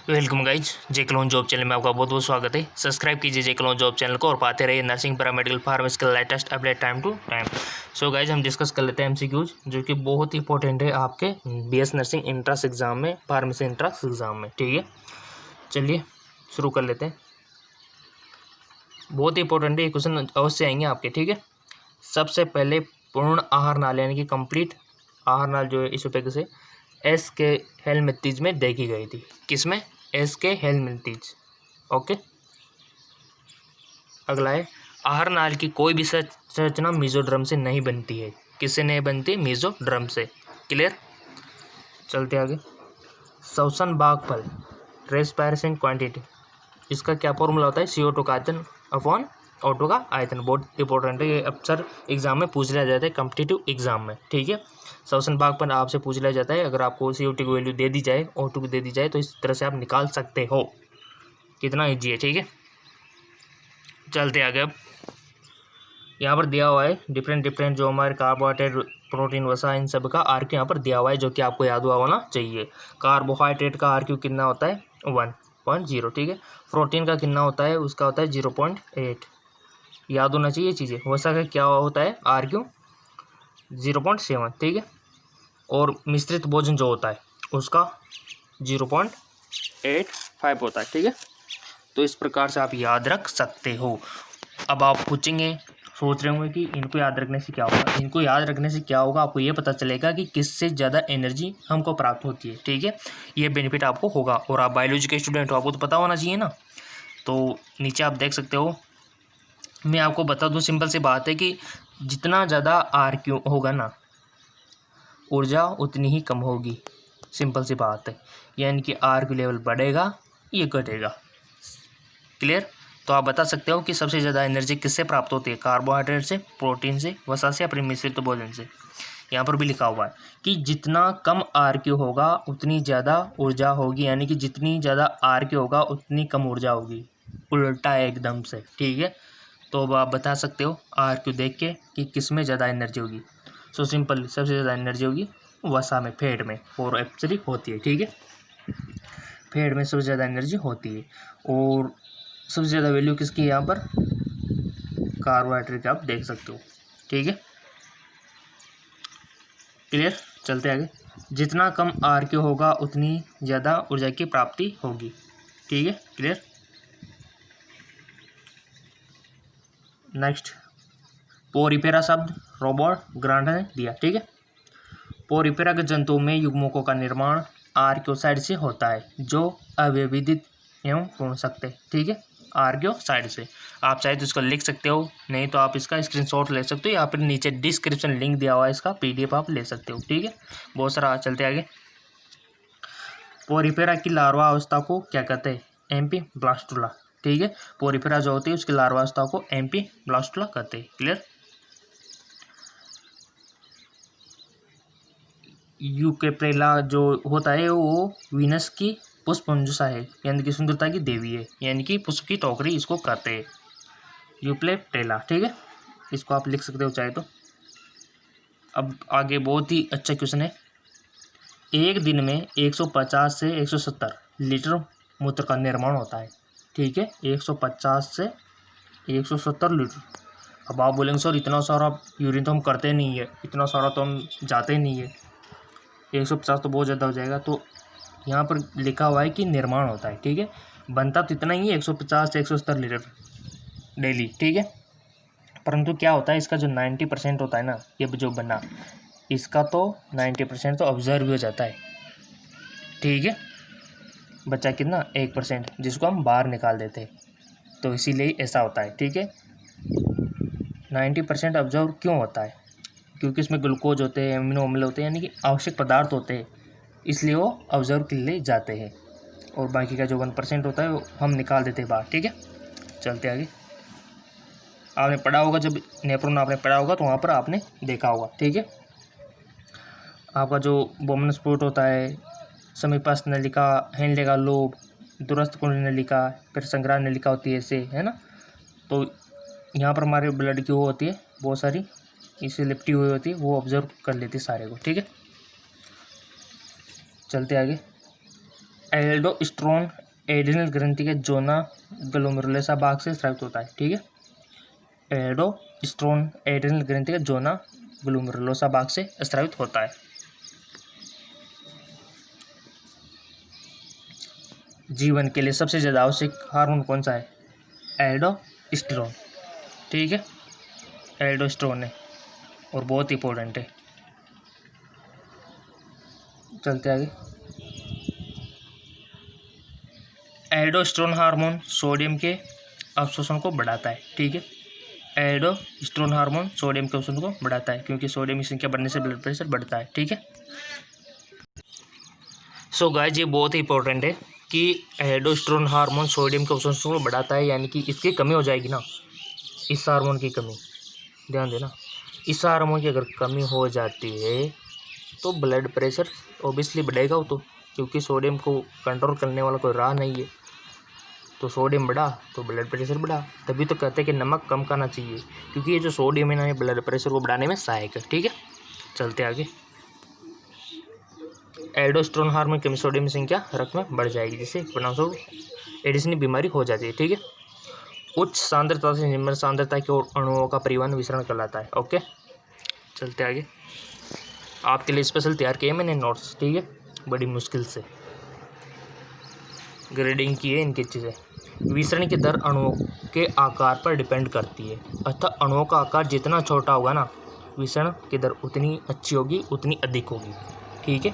Welcome guys, जे clone job channel में आपका बहुत बहुत स्वागत है। सब्सक्राइब कीजिए जे क्लोन जॉब चैनल को और पाते रहिए नर्सिंग, पैरामेडिकल, फार्मेसी का latest update time to time. So guys, हम डिस्कस कर लेते हैं एमसीक्यूज, जो कि बहुत ही इंपॉर्टेंट है आपके बीएस नर्सिंग इंट्रांस एग्जाम में, फार्मेसी इंट्रांस एग्जाम में। ठीक है, चलिए शुरू कर लेते हैं। बहुत ही इंपॉर्टेंट है, ये क्वेश्चन अवश्य आएंगे आपके। ठीक है, सबसे पहले पूर्ण आहार नाल यानी कि कंप्लीट आहार नाल जो है इस टॉपिक से एस के हेलमिंथीज में देखी गई थी। किसमें? एस के हेलमिंथीज। ओके, अगला है आहार नाल की कोई भी संरचना मेसोडर्म से नहीं बनती है। किससे नहीं बनती? मेसोडर्म से। क्लियर, चलते आगे। श्वसन भागफल, रेस्पिरेशन क्वांटिटी, इसका क्या फॉर्मूला होता है? CO2 का आयतन अपॉन O2 का आयतन। बहुत इंपॉर्टेंट है, ये अक्सर एग्जाम में पूछ लिया जाता है, कॉम्पिटिटिव एग्जाम में। ठीक है, श्वसन भागफल आपसे पूछ लिया जाता है। अगर आपको CO2 की वैल्यू दे दी जाए, O2 की दे दी जाए, तो इस तरह से आप निकाल सकते हो। कितना ईजी है। ठीक है, चलते आगे। अब यहाँ पर दिया हुआ है डिफरेंट जो हमारे कार्बोहाइड्रेट, प्रोटीन, वसा, इन सब का आरक्यू यहाँ पर दिया हुआ है, जो कि आपको याद हुआ होना चाहिए। कार्बोहाइड्रेट का आरक्यू कितना होता है? 1.0। ठीक है, प्रोटीन का कितना होता है? उसका होता है 0.8। याद होना चाहिए चीज़ें। वसा का क्या होता है? आरक्यू 0.7। ठीक है, और मिश्रित भोजन जो होता है उसका 0.85 होता है। ठीक है, तो इस प्रकार से आप याद रख सकते हो। अब आप पूछेंगे, सोच रहे होंगे कि इनको याद रखने से क्या होगा। इनको याद रखने से क्या होगा, आपको ये पता चलेगा कि किससे ज़्यादा एनर्जी हमको प्राप्त होती है। ठीक है, ये बेनिफिट आपको होगा। और आप बायोलॉजी के स्टूडेंट हो, आपको तो पता होना चाहिए ना। तो नीचे आप देख सकते हो, मैं आपको बता दूं, सिंपल सी बात है कि जितना ज़्यादा आरक्यू होगा ना, ऊर्जा उतनी ही कम होगी। सिंपल सी बात है, यानी कि आरक्यू लेवल बढ़ेगा, ये घटेगा। क्लियर, तो आप बता सकते हो कि सबसे ज़्यादा एनर्जी किससे प्राप्त होती है? कार्बोहाइड्रेट से, प्रोटीन से, वसा से, या मिश्रित भोजन से। यहाँ पर भी लिखा हुआ है कि जितना कम आरक्यू होगा उतनी ज़्यादा ऊर्जा होगी, यानी कि जितनी ज़्यादा आरक्यू होगा उतनी कम ऊर्जा होगी। उल्टा है एकदम से। ठीक है, तो अब आप बता सकते हो आरक्यू देख के कि किस में ज़्यादा एनर्जी होगी। सो सिंपल, सबसे ज़्यादा एनर्जी होगी वसा में, फैट में 4F3 होती है। ठीक है, फैट में सबसे ज़्यादा एनर्जी होती है। और सबसे ज़्यादा वैल्यू किसकी है यहाँ पर? कार्बोहाइड्रेट, आप देख सकते हो। ठीक है, क्लियर, चलते आगे। जितना कम आरक्यू होगा उतनी ज़्यादा ऊर्जा की प्राप्ति होगी। ठीक है, क्लियर। नेक्स्ट, पोरिफेरा शब्द रॉबर्ट ग्रांट ने दिया। ठीक है, पोरिफेरा के जंतुओं में युग्मकों का निर्माण आर्कियोसाइड से होता है, जो अव्यवस्थित एवं पूर्ण सकते। ठीक है, आर्कियोसाइड से। आप चाहे तो इसको लिख सकते हो, नहीं तो आप इसका स्क्रीनशॉट ले सकते हो, या फिर नीचे डिस्क्रिप्शन लिंक दिया हुआ है, इसका PDF आप ले सकते हो। ठीक है, बहुत सारा। चलते आगे। पोरिफेरा की लार्वा अवस्था को क्या कहते हैं? एम्फीब्लास्टुला। ठीक है, पोरिफेरा जो होती है उसकी लार्वा अवस्था को एम्फीब्लास्टुला कहते हैं। क्लियर। यूकेप्रेला जो होता है वो वीनस की पुष्प मंजूषा है, यानी कि सुंदरता की देवी है, यानी कि पुष्प की टोकरी इसको कहते हैं, यूप्लेप्टेला। ठीक है, इसको आप लिख सकते हो चाहे तो। अब आगे बहुत ही अच्छा क्वेश्चन है। एक दिन में 150 से 170 लीटर मूत्र का निर्माण होता है। ठीक है, 150 से 170 लीटर। अब आप बोलेंगे सर इतना सारा यूरिन तो हम करते नहीं है, इतना सारा तो हम जाते नहीं है, 150 तो बहुत ज़्यादा हो जाएगा। तो यहाँ पर लिखा हुआ है कि निर्माण होता है। ठीक है, बनता तो इतना ही है, 150 से 170 लीटर डेली। ठीक है, परंतु क्या होता है, इसका जो 90% होता है ना, ये जो बना, इसका तो 90% तो ऑब्जर्व हो जाता है। ठीक है, बच्चा कितना? 1%, जिसको हम बाहर निकाल देते हैं, तो इसीलिए ऐसा होता है। ठीक है, 90% ऑब्जर्व क्यों होता है? क्योंकि इसमें ग्लूकोज होते हैं, एमिनो अम्ल होते हैं, यानी कि आवश्यक पदार्थ होते हैं, इसलिए वो ऑब्जर्व के लिए जाते हैं। और बाकी का जो 1% होता है वो हम निकाल देते हैं बाहर। ठीक है, चलते आगे। आपने पढ़ा होगा, जब नेफ्रॉन आपने पढ़ा होगा तो वहाँ पर आपने देखा होगा। ठीक है, आपका जो बोमन स्पोर्ट होता है, समीपस्थ नलिका, हैंडलेगा लोब, दूरस्थ कुंडली नलिका, फिर संग्रह नलिका होती है, ऐसे है ना। तो यहाँ पर हमारे ब्लड की वो होती है बहुत सारी, इससे लिपटी हुई होती है, वो ऑब्जर्व कर लेती है सारे को। ठीक है, चलते आगे। एल्डोस्टेरोन एड्रिनल ग्रंथि के जोना ग्लोमेरुलोसा भाग से स्रावित होता है। ठीक है, एल्डोस्टेरोन एड्रिनल ग्रंथि के जोना ग्लोमेरुलोसा भाग से स्रावित होता है। जीवन के लिए सबसे ज़्यादा आवश्यक हार्मोन कौन सा है? एल्डोस्टेरोन। ठीक है, एल्डोस्टेरोन है और बहुत इंपॉर्टेंट है। चलते आगे। एल्डोस्टेरोन हार्मोन सोडियम के अवशोषण को बढ़ाता है। ठीक है, एल्डोस्टेरोन हार्मोन सोडियम के अवशोषण को बढ़ाता है, क्योंकि सोडियम की संख्या बढ़ने से ब्लड प्रेशर बढ़ता है। ठीक है, सो गाइस ये बहुत ही इंपॉर्टेंट है कि एल्डोस्टेरोन हार्मोन सोडियम के अवशोषण को बढ़ाता है, यानी कि इसकी कमी हो जाएगी ना, इस हार्मोन की कमी, ध्यान देना, इस हार्मोन की अगर कमी हो जाती है तो ब्लड प्रेशर ओबियसली बढ़ेगा वो तो, क्योंकि सोडियम को कंट्रोल करने वाला कोई राह नहीं है। तो सोडियम बढ़ा तो ब्लड प्रेशर बढ़ा, तभी तो कहते हैं कि नमक कम खाना चाहिए, क्योंकि ये जो सोडियम है ना, ये ब्लड प्रेशर को बढ़ाने में सहायक है। ठीक है, चलते आगे। एल्डोस्टेरोन हार्मोन की कमी सोडियम की संख्या रक्त में बढ़ जाएगी, जिससे परिणामस्वरूप एडिशन बीमारी हो जाती है। ठीक है, उच्च सांद्रता से निम्न सांद्रता की ओर अणुओं का परिवहन विसरण कहलाता है। ओके, चलते आगे। आपके लिए स्पेशल तैयार किए मैंने नोट्स। ठीक है, बड़ी मुश्किल से ग्रेडिंग की है इनकी चीज़ें। विसरण की दर अणुओं के आकार पर डिपेंड करती है, अर्थात अणुओं का आकार जितना छोटा होगा ना, विसरण की दर उतनी अच्छी होगी, उतनी अधिक होगी। ठीक है,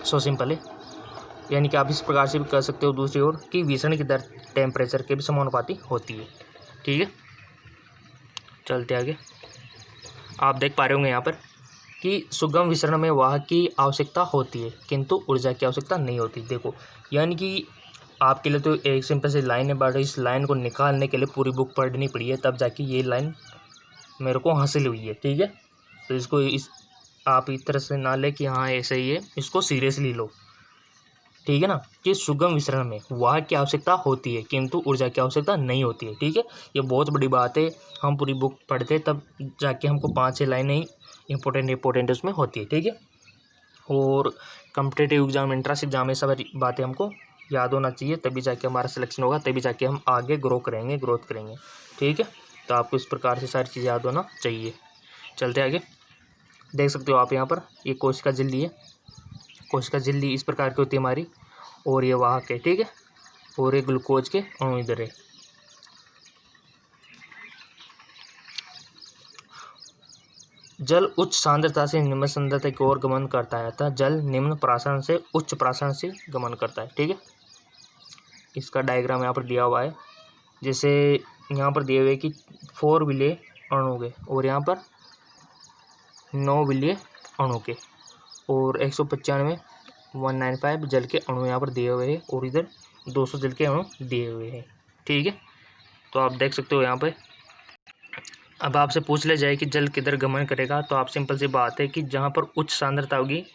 सो सिंपल है, यानी कि आप इस प्रकार से भी कह सकते हो दूसरी ओर कि विसरण की दर टेम्परेचर के भी समानुपाती होती है। ठीक है, चलते आगे। आप देख पा रहे होंगे यहाँ पर कि सुगम विसरण में वाहक की आवश्यकता होती है, किंतु ऊर्जा की आवश्यकता नहीं होती। देखो, यानी कि आपके लिए तो एक सिंपल सी लाइन है, बट इस लाइन को निकालने के लिए पूरी बुक पढ़नी पड़ी है, तब जाके ये लाइन मेरे को हासिल हुई है। ठीक है, तो इसको इस आप इस तरह से ना ले कि हाँ ऐसे ही है, इसको सीरियसली लो। ठीक है ना, कि सुगम विसरण में वाहक की आवश्यकता होती है, किंतु ऊर्जा की आवश्यकता नहीं होती है। ठीक है, ये बहुत बड़ी बात है, हम पूरी बुक पढ़ते तब जाके हमको 5-6 लाइनें ही इंपॉर्टेंट उसमें होती है। ठीक है, और कॉम्पिटिटिव एग्जाम, एंट्रेंस एग्जाम में सब बातें हमको याद होना चाहिए, तभी जाके हमारा सिलेक्शन होगा, तभी जाके हम आगे ग्रोथ करेंगे। ठीक है, तो आपको इस प्रकार से सारी चीज़ें याद होना चाहिए। चलते आगे। देख सकते हो आप यहाँ पर, ये कोशिका झिल्ली है, कोशिका झिल्ली इस प्रकार की होती है हमारी, और ये वाहक है। ठीक है, और ये ग्लूकोज के अणु इधर है। जल उच्च सांद्रता से निम्न सांद्रता की ओर गमन करता है, अतः जल निम्न प्राशन से उच्च प्राशन से गमन करता है। ठीक है, इसका डायग्राम यहाँ पर दिया हुआ है, जैसे यहाँ पर दिए हुए कि 4 विलीय अणु के, और यहाँ पर 9 विलीय अणु के, और 195 जल के अणु यहाँ पर दिए हुए हैं, और इधर 200 जल के अणु दिए हुए हैं। ठीक है, तो आप देख सकते हो यहाँ पे। अब आपसे पूछ ले जाए कि जल किधर गमन करेगा, तो आप सिंपल सी बात है कि जहाँ पर उच्च सांद्रता होगी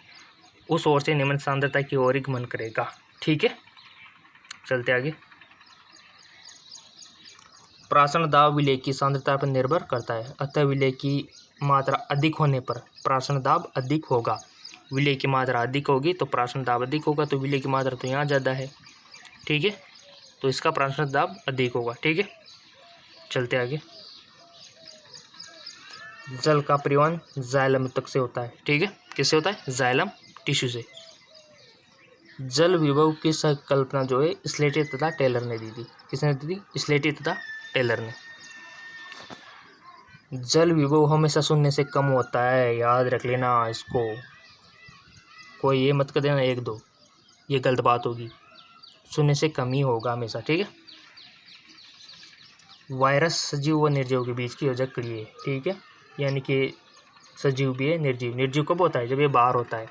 उस ओर से निम्न सांद्रता की ओर ही गमन करेगा। ठीक है, चलते आगे। प्राशन दाब विलेय की सांद्रता पर निर्भर करता है, अतः विलेय की मात्रा अधिक होने पर प्राशन दाब अधिक होगा। विलेय की मात्रा अधिक होगी तो प्राशन दाब अधिक होगा, तो विलेय की मात्रा तो यहाँ ज़्यादा है। ठीक है, तो इसका प्राशन दाब अधिक होगा। ठीक है, चलते आगे। जल का परिवहन जाइलम तक से होता है। ठीक है, किससे होता है? जाइलम टिश्यू से। जल विभव की संकल्पना जो है स्लेटी तथा टेलर ने दी थी। किसने दी थी? स्लेटी तथा टेलर ने। जल विभव हमेशा शून्य से कम होता है, याद रख लेना इसको, कोई ये मत कर देना 1-2, ये गलत बात होगी। शून्य से कम ही होगा हमेशा। ठीक है, वायरस सजीव व निर्जीव के बीच की योजक क्रिया है। ठीक है, यानी कि सजीव भी है, निर्जीव। निर्जीव कब होता है? जब ये बाहर होता है,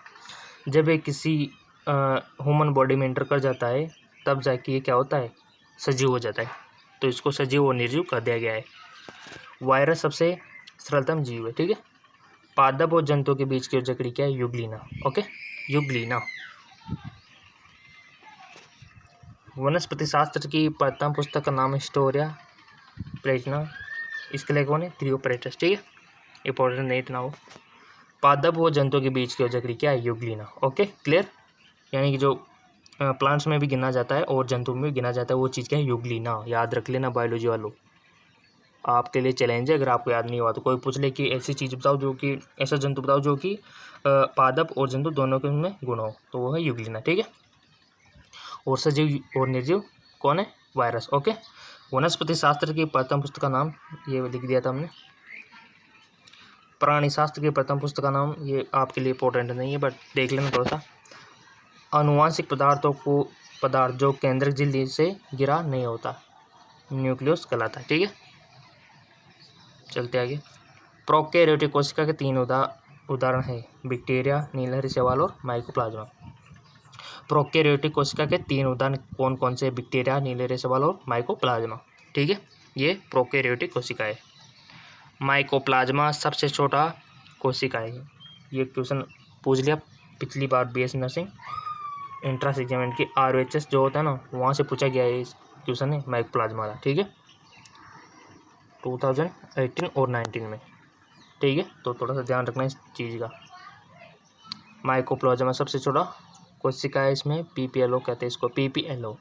जब ये किसी ह्यूमन बॉडी में एंटर कर जाता है तब जाके ये क्या होता है? सजीव हो जाता है। तो इसको सजीव और निर्जीव कर दिया गया है। वायरस सबसे सरलतम जीव है। ठीक है, पादप और जंतुओं के बीच की योजक क्रिया क्या है? युग्लिना। ओके, युग्लिना। वनस्पति शास्त्र की प्रथम पुस्तक का नाम हिस्टोरिया प्लेटिना। इसके लिए कौन है? थियोप्रेटस। ठीक है, इंपॉर्टेंट नहीं इतना हो। पादप व जंतुओं के बीच की योजक क्रिया क्या है? युग्लिना। Okay, clear. यानी कि जो प्लांट्स में भी गिना जाता है और जंतु में भी गिना जाता है। वो चीज़ क्या है? यूग्लिना। याद रख लेना बायोलॉजी वालों, आपके लिए चैलेंज है। अगर आपको याद नहीं हुआ तो कोई पूछ ले कि ऐसी चीज़ बताओ जो कि, ऐसा जंतु बताओ जो कि पादप और जंतु दोनों के उनमें गुण हो, तो वो है यूग्लिना। ठीक है। और सजीव और निर्जीव कौन है? वायरस। ओके। वनस्पति शास्त्र की प्रथम पुस्तक का नाम, ये लिख दिया था हमने। प्राणी शास्त्र की प्रथम पुस्तक का नाम, ये आपके लिए इंपॉर्टेंट नहीं है बट देख लेना थोड़ा सा। आनुवांशिक पदार्थ जो केंद्रक झिल्ली से गिरा नहीं होता, न्यूक्लियस कहलाता है। ठीक है, चलते आगे। प्रोकैरियोटिक कोशिका के 3 उदाहरण है, बैक्टीरिया, नीलहरी शैवाल और माइकोप्लाज्मा। प्रोकैरियोटिक कोशिका के 3 उदाहरण कौन कौन से? बैक्टीरिया, नीलहरी शैवाल और माइकोप्लाज्मा। ठीक है, ये प्रोकैरियोटिक कोशिका है। माइकोप्लाज्मा सबसे छोटा कोशिका है। ये क्वेश्चन पूछ लिया पिछली बार बीएससी नर्सिंग एंट्रेंस एग्जाम की RHS जो होता है ना, वहाँ से पूछा गया है इस क्वेश्चन है माइकोप्लाज्मा का। ठीक है, 2018 और 19 में। ठीक है, तो थोड़ा सा ध्यान रखना इस चीज़ का। माइकोप्लाज्मा सबसे छोटा कोशिका है, इसमें PPLO कहते हैं इसको, PPLO,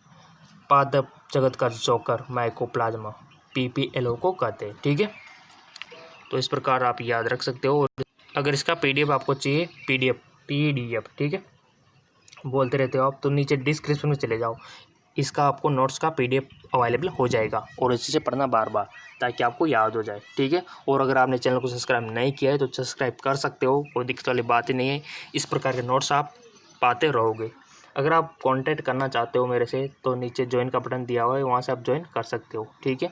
पादप जगत का जोकर माइकोप्लाज्मा, PPLO को कहते हैं। ठीक है, तो इस प्रकार आप याद रख सकते हो। अगर इसका PDF आपको चाहिए, PDF, ठीक है, बोलते रहते हो आप, तो नीचे डिस्क्रिप्शन में चले जाओ, इसका आपको नोट्स का PDF अवेलेबल हो जाएगा और इसी से पढ़ना बार बार ताकि आपको याद हो जाए। ठीक है, और अगर आपने चैनल को सब्सक्राइब नहीं किया है तो सब्सक्राइब कर सकते हो, कोई दिक्कत वाली बात ही नहीं है। इस प्रकार के नोट्स आप पाते रहोगे। अगर आप कांटेक्ट करना चाहते हो मेरे से तो नीचे ज्वाइन का बटन दिया हुआ है, वहाँ से आप ज्वाइन कर सकते हो। ठीक है,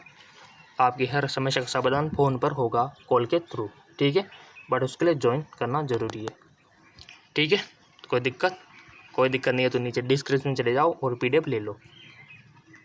आपकी हर समस्या का समाधान फ़ोन पर होगा, कॉल के थ्रू। ठीक है, बट उसके लिए ज्वाइन करना ज़रूरी है। ठीक है, कोई दिक्कत नहीं है तो नीचे डिस्क्रिप्शन में चले जाओ और PDF ले लो।